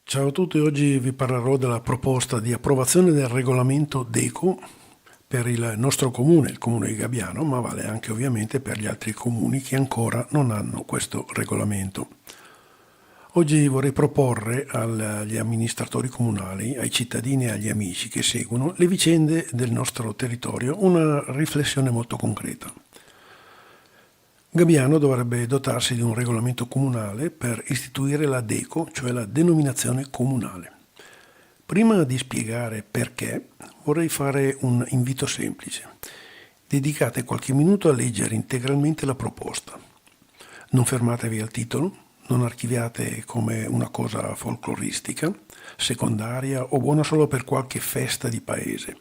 Ciao a tutti, oggi vi parlerò della proposta di approvazione del regolamento DECO per il nostro comune, il comune di Gabbiano, ma vale anche ovviamente per gli altri comuni che ancora non hanno questo regolamento. Oggi vorrei proporre agli amministratori comunali, ai cittadini e agli amici che seguono le vicende del nostro territorio una riflessione molto concreta. Gabbiano dovrebbe dotarsi di un regolamento comunale per istituire la DECO, cioè la denominazione comunale. Prima di spiegare perché, vorrei fare un invito semplice. Dedicate qualche minuto a leggere integralmente la proposta. Non fermatevi al titolo, non archiviate come una cosa folcloristica, secondaria o buona solo per qualche festa di paese.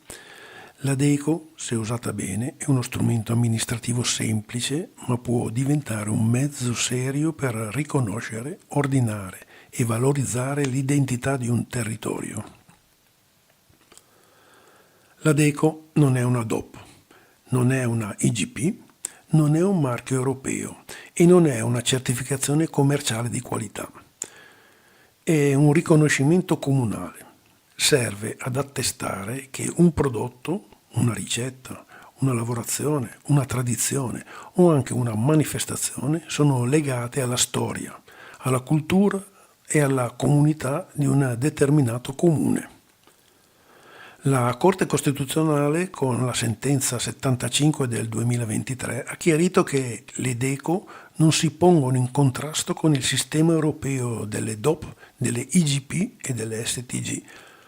La DECO, se usata bene, è uno strumento amministrativo semplice, ma può diventare un mezzo serio per riconoscere, ordinare e valorizzare l'identità di un territorio. La DECO non è una DOP, non è una IGP, non è un marchio europeo e non è una certificazione commerciale di qualità. È un riconoscimento comunale. Serve ad attestare che un prodotto, una ricetta, una lavorazione, una tradizione o anche una manifestazione sono legate alla storia, alla cultura e alla comunità di un determinato comune. La Corte Costituzionale, con la sentenza 75 del 2023, ha chiarito che le DECO non si pongono in contrasto con il sistema europeo delle DOP, delle IGP e delle STG,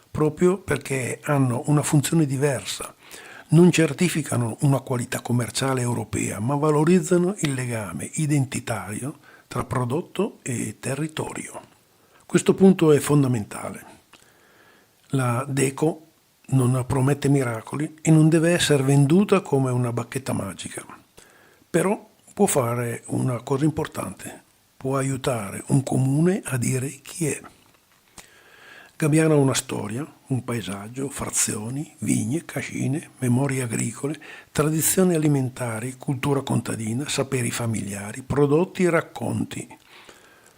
proprio perché hanno una funzione diversa. Non certificano una qualità commerciale europea, ma valorizzano il legame identitario tra prodotto e territorio. Questo punto è fondamentale. La DECO non promette miracoli e non deve essere venduta come una bacchetta magica. Però può fare una cosa importante, può aiutare un comune a dire chi è. Gabbiano ha una storia, un paesaggio, frazioni, vigne, cascine, memorie agricole, tradizioni alimentari, cultura contadina, saperi familiari, prodotti e racconti.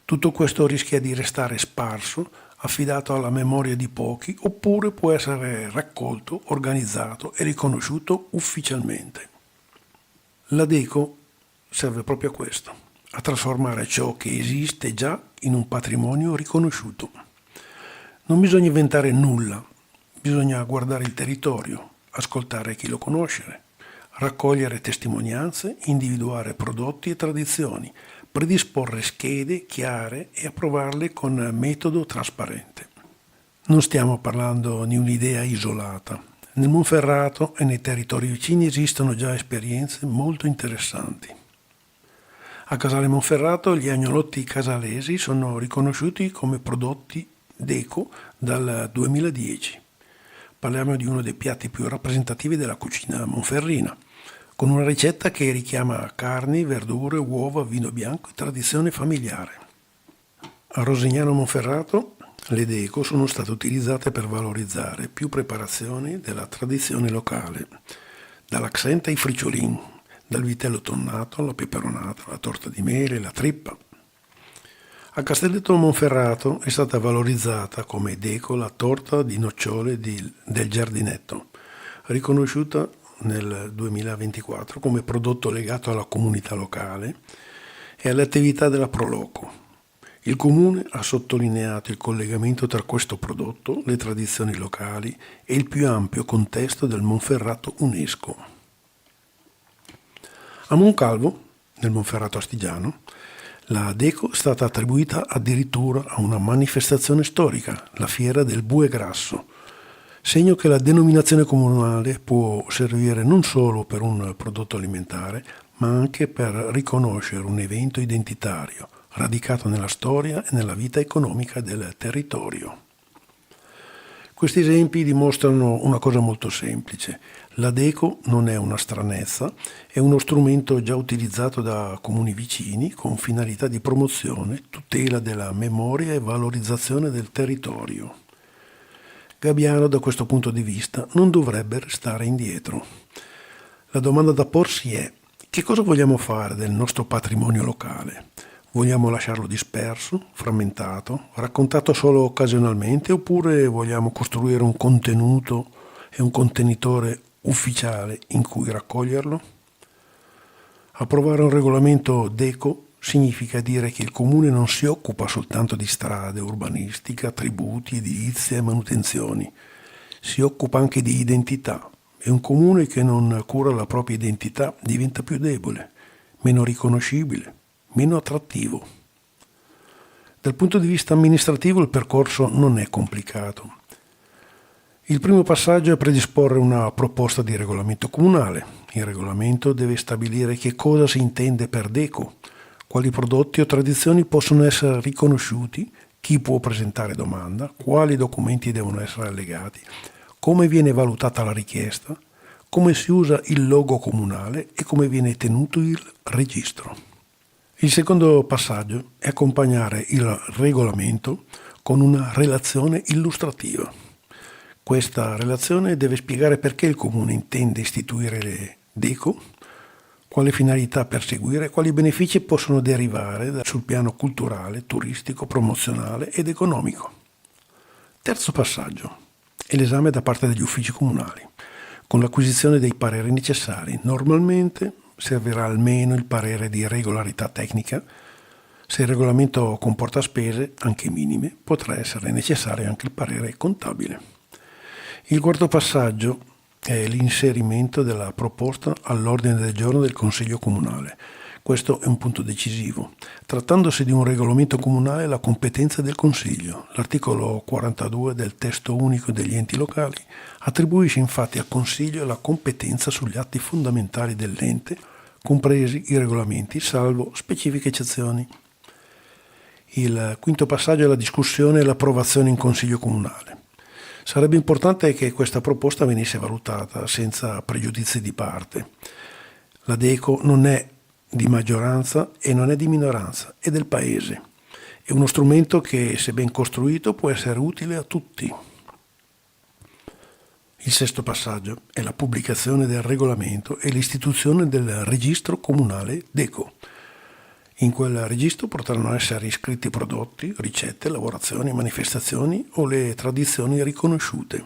Tutto questo rischia di restare sparso, affidato alla memoria di pochi, oppure può essere raccolto, organizzato e riconosciuto ufficialmente. La DECO serve proprio a questo, a trasformare ciò che esiste già in un patrimonio riconosciuto. Non bisogna inventare nulla, bisogna guardare il territorio, ascoltare chi lo conosce, raccogliere testimonianze, individuare prodotti e tradizioni, predisporre schede chiare e approvarle con metodo trasparente. Non stiamo parlando di un'idea isolata. Nel Monferrato e nei territori vicini esistono già esperienze molto interessanti. A Casale Monferrato gli agnolotti casalesi sono riconosciuti come prodotti DECO dal 2010. Parliamo di uno dei piatti più rappresentativi della cucina monferrina, con una ricetta che richiama carni, verdure, uova, vino bianco e tradizione familiare. A Rosignano Monferrato le DECO sono state utilizzate per valorizzare più preparazioni della tradizione locale, dall'axenta ai friciolin, dal vitello tonnato alla peperonata, la torta di mele, la trippa. A Castelletto Monferrato è stata valorizzata come DECO la torta di nocciole del giardinetto, riconosciuta nel 2024 come prodotto legato alla comunità locale e alle attività della Proloco. Il Comune ha sottolineato il collegamento tra questo prodotto, le tradizioni locali e il più ampio contesto del Monferrato UNESCO. A Moncalvo, nel Monferrato Astigiano, la DECO è stata attribuita addirittura a una manifestazione storica, la Fiera del Bue Grasso, segno che la denominazione comunale può servire non solo per un prodotto alimentare, ma anche per riconoscere un evento identitario, radicato nella storia e nella vita economica del territorio. Questi esempi dimostrano una cosa molto semplice. La DECO non è una stranezza, è uno strumento già utilizzato da comuni vicini con finalità di promozione, tutela della memoria e valorizzazione del territorio. Gabbiano, da questo punto di vista, non dovrebbe restare indietro. La domanda da porsi è: che cosa vogliamo fare del nostro patrimonio locale? Vogliamo lasciarlo disperso, frammentato, raccontato solo occasionalmente, oppure vogliamo costruire un contenuto e un contenitore ufficiale in cui raccoglierlo? Approvare un regolamento DECO significa dire che il comune non si occupa soltanto di strade, urbanistica, tributi, edilizia e manutenzioni, si occupa anche di identità, e un comune che non cura la propria identità diventa più debole, meno riconoscibile, meno attrattivo. Dal punto di vista amministrativo il percorso non è complicato. Il primo passaggio è predisporre una proposta di regolamento comunale. Il regolamento deve stabilire che cosa si intende per DECO, quali prodotti o tradizioni possono essere riconosciuti, chi può presentare domanda, quali documenti devono essere allegati, come viene valutata la richiesta, come si usa il logo comunale e come viene tenuto il registro. Il secondo passaggio è accompagnare il regolamento con una relazione illustrativa. Questa relazione deve spiegare perché il comune intende istituire le DECO, quale finalità perseguire e quali benefici possono derivare sul piano culturale, turistico, promozionale ed economico. Terzo passaggio è l'esame da parte degli uffici comunali, con l'acquisizione dei pareri necessari. Normalmente servirà almeno il parere di regolarità tecnica. Se il regolamento comporta spese, anche minime, potrà essere necessario anche il parere contabile. Il quarto passaggio è l'inserimento della proposta all'ordine del giorno del Consiglio Comunale. Questo è un punto decisivo. Trattandosi di un regolamento comunale, la competenza del Consiglio. L'articolo 42 del testo unico degli enti locali attribuisce infatti al Consiglio la competenza sugli atti fondamentali dell'ente, compresi i regolamenti, salvo specifiche eccezioni. Il quinto passaggio è la discussione e l'approvazione in Consiglio Comunale. Sarebbe importante che questa proposta venisse valutata senza pregiudizi di parte. La DECO non è di maggioranza e non è di minoranza, è del Paese. È uno strumento che, se ben costruito, può essere utile a tutti. Il sesto passaggio è la pubblicazione del regolamento e l'istituzione del registro comunale DECO. In quel registro potranno essere iscritti prodotti, ricette, lavorazioni, manifestazioni o le tradizioni riconosciute.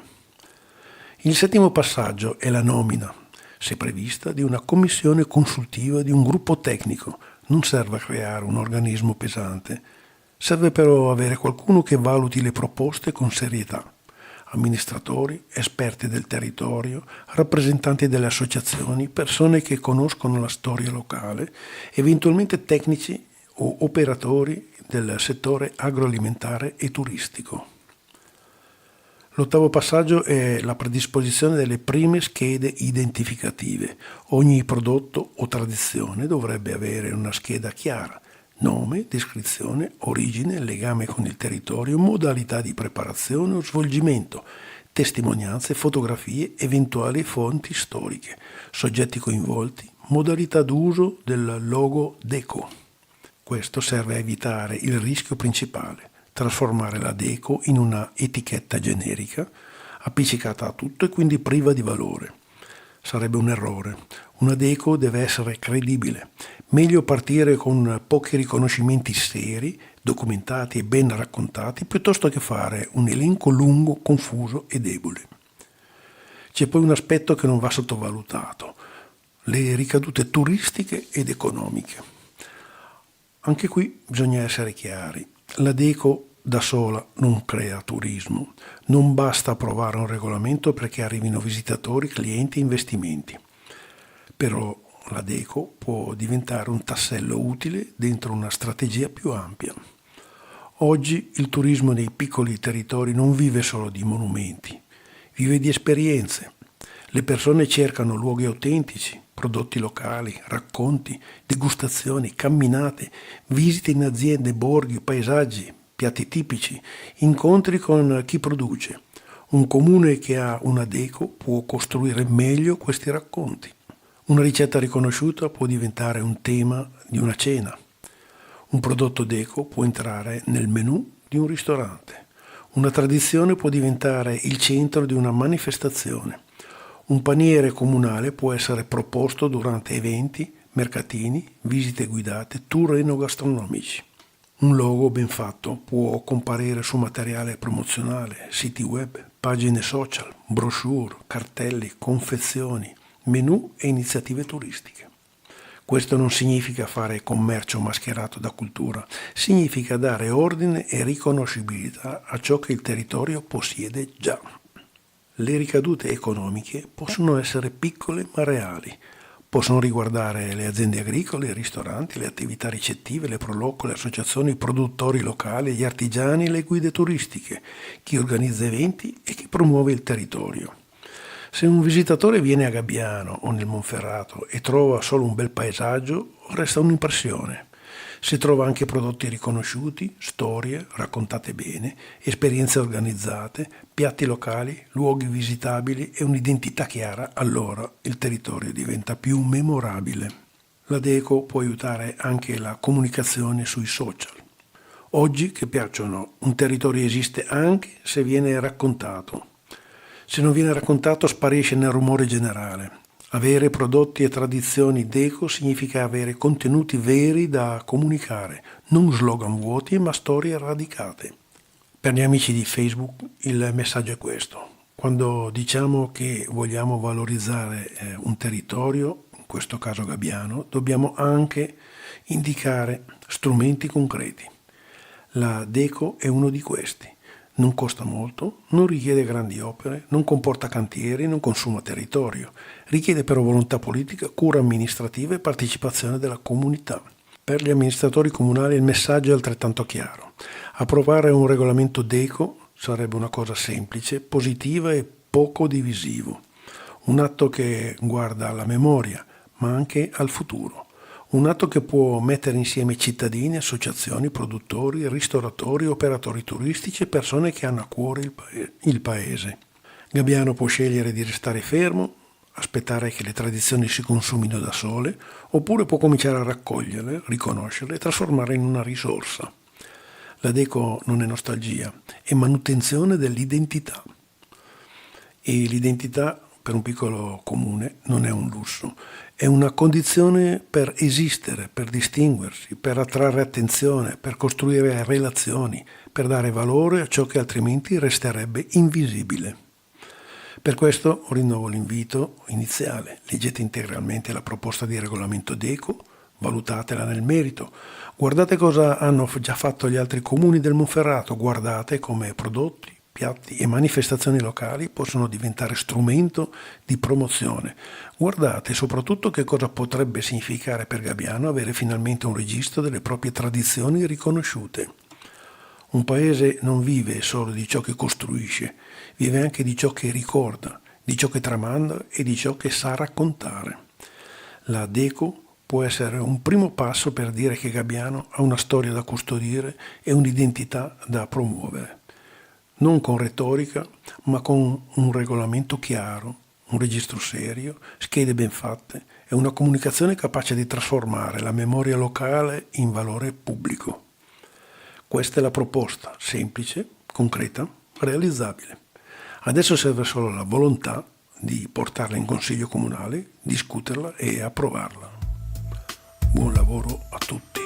Il settimo passaggio è la nomina, se prevista, di una commissione consultiva di un gruppo tecnico. Non serve a creare un organismo pesante, serve però avere qualcuno che valuti le proposte con serietà. Amministratori, esperti del territorio, rappresentanti delle associazioni, persone che conoscono la storia locale, eventualmente tecnici o operatori del settore agroalimentare e turistico. L'ottavo passaggio è la predisposizione delle prime schede identificative. Ogni prodotto o tradizione dovrebbe avere una scheda chiara: nome, descrizione, origine, legame con il territorio, modalità di preparazione o svolgimento, testimonianze, fotografie, eventuali fonti storiche, soggetti coinvolti, modalità d'uso del logo DECO. Questo serve a evitare il rischio principale: trasformare la DECO in una etichetta generica, appiccicata a tutto e quindi priva di valore. Sarebbe un errore. Una DECO deve essere credibile. Meglio partire con pochi riconoscimenti seri, documentati e ben raccontati, piuttosto che fare un elenco lungo, confuso e debole. C'è poi un aspetto che non va sottovalutato: le ricadute turistiche ed economiche. Anche qui bisogna essere chiari. La DECO da sola non crea turismo. Non basta approvare un regolamento perché arrivino visitatori, clienti e investimenti. Però la DECO può diventare un tassello utile dentro una strategia più ampia. Oggi il turismo nei piccoli territori non vive solo di monumenti, vive di esperienze. Le persone cercano luoghi autentici, prodotti locali, racconti, degustazioni, camminate, visite in aziende, borghi, paesaggi, piatti tipici, incontri con chi produce. Un comune che ha una DECO può costruire meglio questi racconti. Una ricetta riconosciuta può diventare un tema di una cena. Un prodotto DECO può entrare nel menù di un ristorante. Una tradizione può diventare il centro di una manifestazione. Un paniere comunale può essere proposto durante eventi, mercatini, visite guidate, tour enogastronomici. Un logo ben fatto può comparire su materiale promozionale, siti web, pagine social, brochure, cartelli, confezioni, menù e iniziative turistiche. Questo non significa fare commercio mascherato da cultura, significa dare ordine e riconoscibilità a ciò che il territorio possiede già. Le ricadute economiche possono essere piccole ma reali. Possono riguardare le aziende agricole, i ristoranti, le attività ricettive, le proloco, le associazioni, i produttori locali, gli artigiani, le guide turistiche, chi organizza eventi e chi promuove il territorio. Se un visitatore viene a Gabbiano o nel Monferrato e trova solo un bel paesaggio, resta un'impressione. Se trova anche prodotti riconosciuti, storie raccontate bene, esperienze organizzate, piatti locali, luoghi visitabili e un'identità chiara, allora il territorio diventa più memorabile. La Deco può aiutare anche la comunicazione sui social. Oggi, che piacciono, un territorio esiste anche se viene raccontato. Se non viene raccontato sparisce nel rumore generale. Avere prodotti e tradizioni Deco significa avere contenuti veri da comunicare, non slogan vuoti ma storie radicate. Per gli amici di Facebook il messaggio è questo. Quando diciamo che vogliamo valorizzare un territorio, in questo caso Gabbiano, dobbiamo anche indicare strumenti concreti. La Deco è uno di questi. Non costa molto, non richiede grandi opere, non comporta cantieri, non consuma territorio. Richiede però volontà politica, cura amministrativa e partecipazione della comunità. Per gli amministratori comunali il messaggio è altrettanto chiaro. Approvare un regolamento Deco sarebbe una cosa semplice, positiva e poco divisivo. Un atto che guarda alla memoria, ma anche al futuro. Un atto che può mettere insieme cittadini, associazioni, produttori, ristoratori, operatori turistici e persone che hanno a cuore il paese. Gabbiano può scegliere di restare fermo, aspettare che le tradizioni si consumino da sole, oppure può cominciare a raccoglierle, riconoscerle e trasformarle in una risorsa. La Deco non è nostalgia, è manutenzione dell'identità. E l'identità per un piccolo comune non è un lusso, è una condizione per esistere, per distinguersi, per attrarre attenzione, per costruire relazioni, per dare valore a ciò che altrimenti resterebbe invisibile. Per questo rinnovo l'invito iniziale. Leggete integralmente la proposta di regolamento Deco, valutatela nel merito, guardate cosa hanno già fatto gli altri comuni del Monferrato, guardate come prodotti, piatti e manifestazioni locali possono diventare strumento di promozione. Guardate soprattutto che cosa potrebbe significare per Gabbiano avere finalmente un registro delle proprie tradizioni riconosciute. Un paese non vive solo di ciò che costruisce, vive anche di ciò che ricorda, di ciò che tramanda e di ciò che sa raccontare. La Deco può essere un primo passo per dire che Gabbiano ha una storia da custodire e un'identità da promuovere. Non con retorica, ma con un regolamento chiaro, un registro serio, schede ben fatte e una comunicazione capace di trasformare la memoria locale in valore pubblico. Questa è la proposta, semplice, concreta, realizzabile. Adesso serve solo la volontà di portarla in consiglio comunale, discuterla e approvarla. Buon lavoro a tutti.